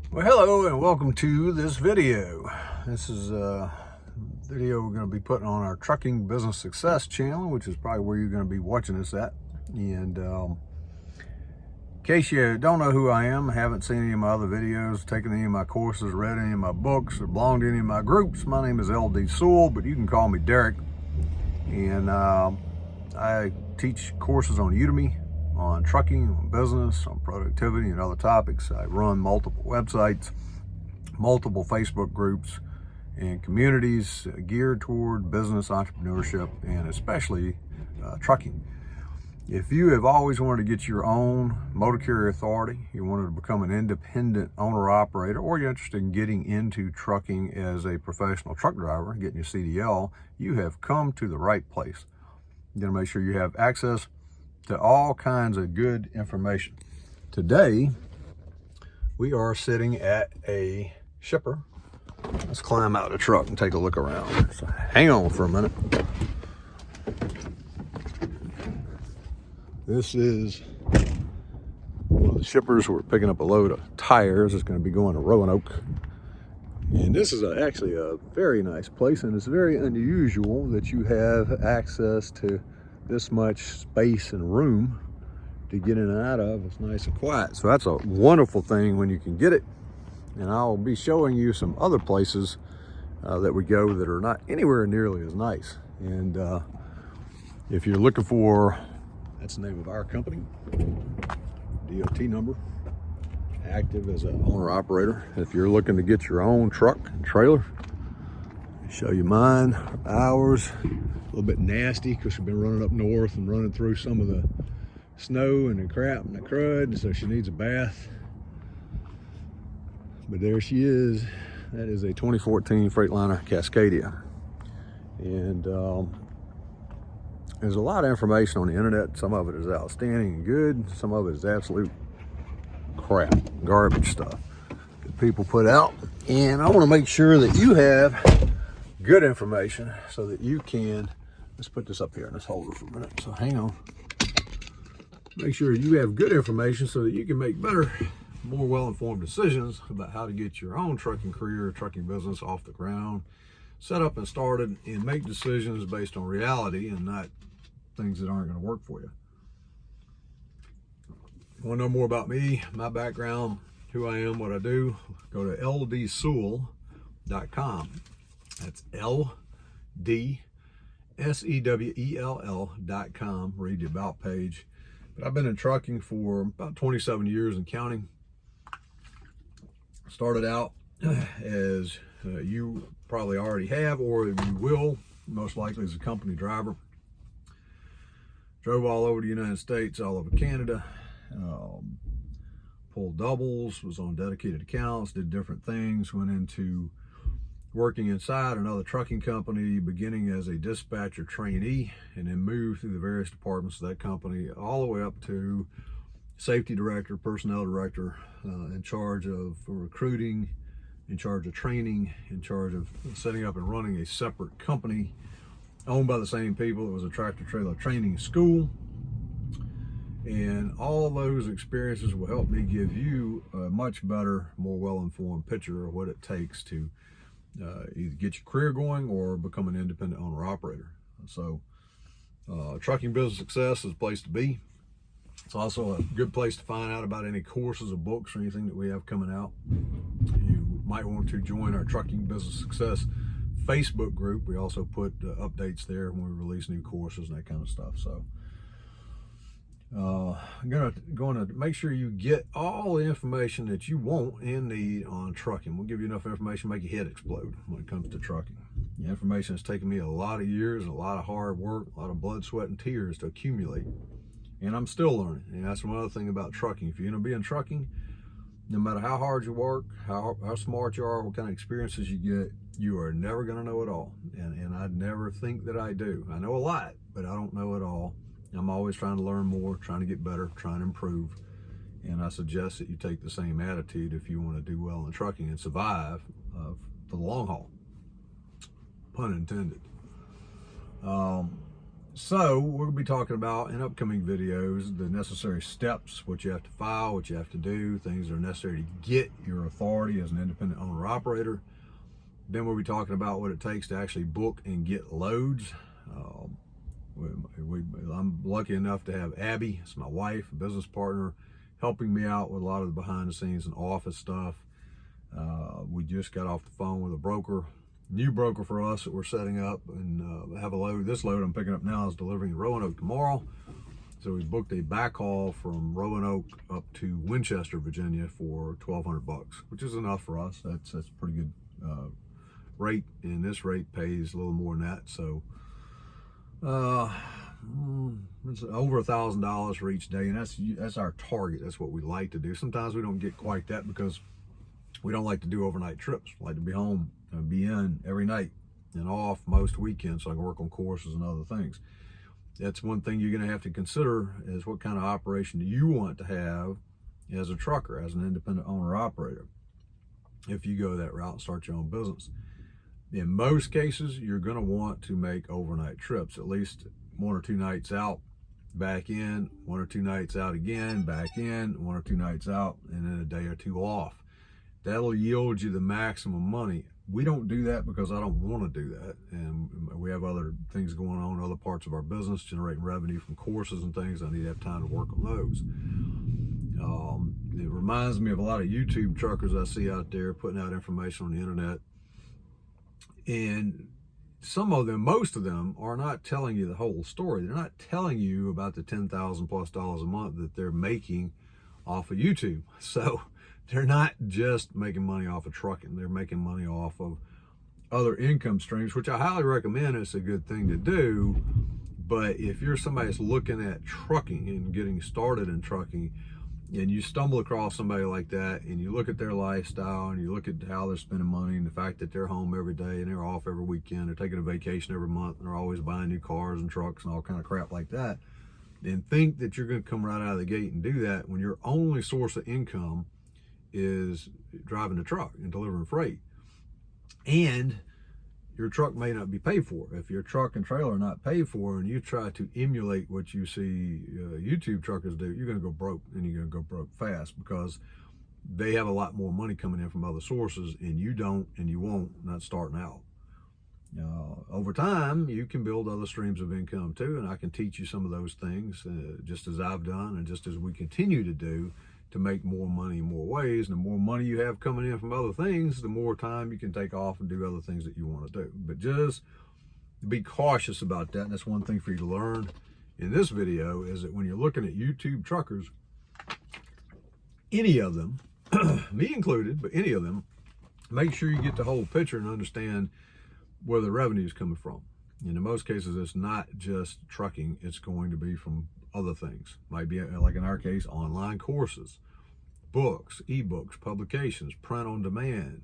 Well, hello and welcome to this video. This is a video we're going to be putting on our Trucking Business Success channel, which is probably where you're going to be watching this at. And in case you don't know who I am, haven't seen any of my other videos, taken any of my courses, read any of my books, or belonged to any of my groups, my name is LD Sewell, but you can call me Derek. And I teach courses on Udemy, on trucking, on business, on productivity, and other topics. I run multiple websites, multiple Facebook groups, and communities geared toward business entrepreneurship and especially trucking. If you have always wanted to get your own motor carrier authority, you wanted to become an independent owner-operator, or you're interested in getting into trucking as a professional truck driver, getting your CDL, you have come to the right place. You're going to make sure you have access to all kinds of good information. Today, we are sitting at a shipper. Let's climb out of the truck and take a look around. So hang on for a minute. This is one of the shippers. We're picking up a load of tires. It's going to be going to Roanoke. And this is actually a very nice place, and it's very unusual that you have access to this much space and room to get in and out of. It's nice and quiet. So that's a wonderful thing when you can get it. And I'll be showing you some other places that we go that are not anywhere nearly as nice. And if you're looking for, that's the name of our company, DOT number, active as an owner operator. If you're looking to get your own truck and trailer, I'll show you mine, ours. A little bit nasty because we've been running up north and running through some of the snow and the crap and the crud, so she needs a bath. But there she is. That is a 2014 Freightliner Cascadia. And there's a lot of information on the internet. Some of it is outstanding and good. Some of it is absolute crap, garbage stuff that people put out. And I want to make sure that you have good information so that you can, let's put this up here in this holder for a minute. So hang on. Make sure you have good information so that you can make better, more well-informed decisions about how to get your own trucking career, trucking business off the ground, set up and started, and make decisions based on reality and not things that aren't going to work for you. Want to know more about me, my background, who I am, what I do? Go to ldsewell.com. That's LDSEWELL.com. Read the about page. But I've been in trucking for about 27 years and counting. Started out as you probably already have, or you will, most likely as a company driver. Drove all over the United States, all over Canada. Pulled doubles, was on dedicated accounts, did different things, went into working inside another trucking company, beginning as a dispatcher trainee, and then moved through the various departments of that company all the way up to safety director, personnel director, in charge of recruiting, in charge of training, in charge of setting up and running a separate company owned by the same people. It was a tractor trailer training school. And all those experiences will help me give you a much better, more well-informed picture of what it takes to either get your career going or become an independent owner-operator. So Trucking Business Success is a place to be. It's also a good place to find out about any courses or books or anything that we have coming out. You might want to join our Trucking Business Success Facebook group. We also put updates there when we release new courses and that kind of stuff. So I'm going to make sure you get all the information that you want and need on trucking. We'll give you enough information to make your head explode when it comes to trucking. The information has taken me a lot of years, a lot of hard work, a lot of blood, sweat, and tears to accumulate. And I'm still learning. And that's one other thing about trucking. If you're going to be in trucking, no matter how hard you work, how smart you are, what kind of experiences you get, you are never going to know it all. And I never think that I do. I know a lot, but I don't know it all. I'm always trying to learn more, trying to get better, trying to improve. And I suggest that you take the same attitude if you want to do well in trucking and survive for the long haul. Pun intended. So we're going to be talking about in upcoming videos the necessary steps, what you have to file, what you have to do, things that are necessary to get your authority as an independent owner operator. Then we'll be talking about what it takes to actually book and get loads. I'm lucky enough to have Abby, it's my wife, a business partner, helping me out with a lot of the behind the scenes and office stuff. We just got off the phone with a broker, new broker for us that we're setting up, and have a load. This load I'm picking up now is delivering to Roanoke tomorrow. So we booked a backhaul from Roanoke up to Winchester, Virginia for $1,200, which is enough for us. That's pretty good rate, and this rate pays a little more than that. So it's over $1,000 for each day, and that's our target. That's what we like to do. Sometimes we don't get quite that because we don't like to do overnight trips. We like to be home and be in every night and off most weekends so I can work on courses and other things. That's one thing you're going to have to consider is what kind of operation do you want to have as a trucker, as an independent owner operator, if you go that route and start your own business. In most cases, you're going to want to make overnight trips, at least 1 or 2 nights out, back in, 1 or 2 nights out again, back in, 1 or 2 nights out, and then a day or two off. That'll yield you the maximum money. We don't do that because I don't want to do that. And we have other things going on, other parts of our business, generating revenue from courses and things. I need to have time to work on those. It reminds me of a lot of YouTube truckers I see out there putting out information on the internet. And some of them, most of them, are not telling you the whole story. They're not telling you about the $10,000+ a month that they're making off of YouTube. So they're not just making money off of trucking. They're making money off of other income streams, which I highly recommend. It's a good thing to do. But if you're somebody that's looking at trucking and getting started in trucking, and you stumble across somebody like that, and you look at their lifestyle, and you look at how they're spending money, and the fact that they're home every day, and they're off every weekend, they're taking a vacation every month, and they're always buying new cars and trucks and all kind of crap like that, and think that you're going to come right out of the gate and do that when your only source of income is driving a truck and delivering freight, and your truck may not be paid for. If your truck and trailer are not paid for, and you try to emulate what you see YouTube truckers do, you're going to go broke, and you're going to go broke fast, because they have a lot more money coming in from other sources, and you don't, and you won't, not starting out. Over time, you can build other streams of income too, and I can teach you some of those things, just as I've done, and just as we continue to do, to make more money in more ways. And the more money you have coming in from other things, the more time you can take off and do other things that you want to do. But just be cautious about that. And that's one thing for you to learn in this video, is that when you're looking at YouTube truckers, any of them, me included, but any of them, make sure you get the whole picture and understand where the revenue is coming from. And in most cases, it's not just trucking. It's going to be from other things. Might be, like in our case, online courses, books, ebooks, publications, print on demand,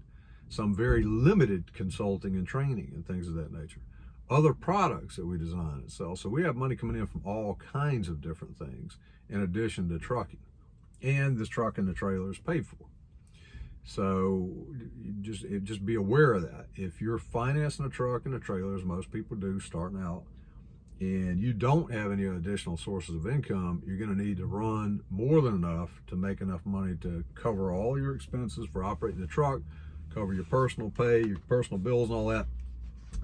some very limited consulting and training and things of that nature, other products that we design and sell. So we have money coming in from all kinds of different things in addition to trucking, and this truck and the trailer is paid for. So just be aware of that. If you're financing a truck and a trailer, as most people do starting out, and you don't have any additional sources of income, you're going to need to run more than enough to make enough money to cover all your expenses for operating the truck, cover your personal pay, your personal bills and all that,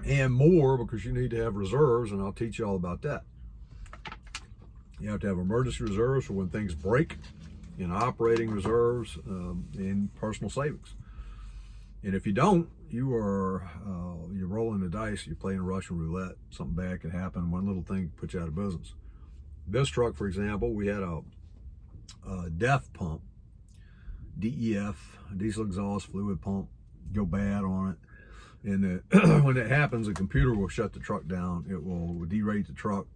and more, because you need to have reserves, and I'll teach you all about that. You have to have emergency reserves for when things break, and operating reserves, and personal savings. And if you don't, you're rolling the dice, you're playing Russian roulette. Something bad could happen. One little thing could put you out of business. This truck, for example, we had a DEF pump, DEF, diesel exhaust fluid pump, go bad on it. And when that happens, the computer will shut the truck down. It will derate the truck,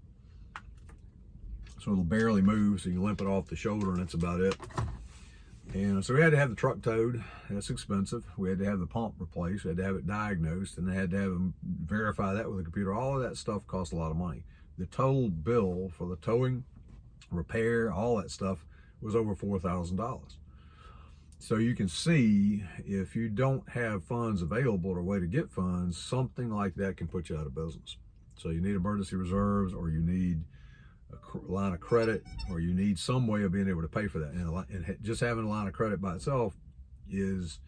so it'll barely move, so you limp it off the shoulder, and that's about it. And so we had to have the truck towed. That's expensive. We had to have the pump replaced. We had to have it diagnosed, and they had to have them verify that with the computer. All of that stuff costs a lot of money. The total bill for the towing, repair, all that stuff was over $4,000. So you can see, if you don't have funds available or a way to get funds, something like that can put you out of business. So you need emergency reserves, or you need a line of credit, or you need some way of being able to pay for that. And just having a line of credit by itself is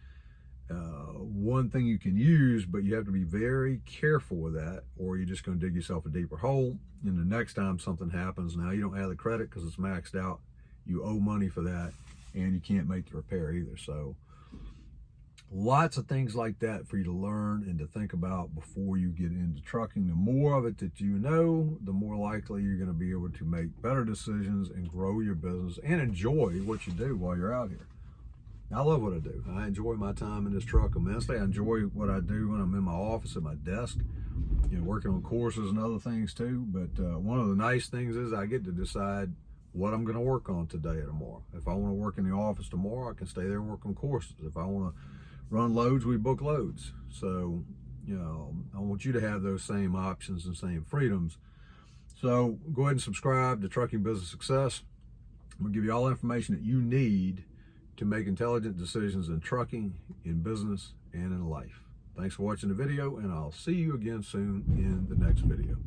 one thing you can use, but you have to be very careful with that, or you're just going to dig yourself a deeper hole. And the next time something happens, now you don't have the credit because it's maxed out, you owe money for that, and you can't make the repair either. So lots of things like that for you to learn and to think about before you get into trucking. The more of it that you know, the more likely you're going to be able to make better decisions and grow your business and enjoy what you do while you're out here. I love what I do. I enjoy my time in this truck immensely. I enjoy what I do when I'm in my office at my desk, working on courses and other things too. But one of the nice things is I get to decide what I'm going to work on today or tomorrow. If I want to work in the office tomorrow, I can stay there and work on courses. If I want to run loads, we book loads. So, I want you to have those same options and same freedoms. So go ahead and subscribe to Trucking Business Success. I'm going to give you all the information that you need to make intelligent decisions in trucking, in business, and in life. Thanks for watching the video, and I'll see you again soon in the next video.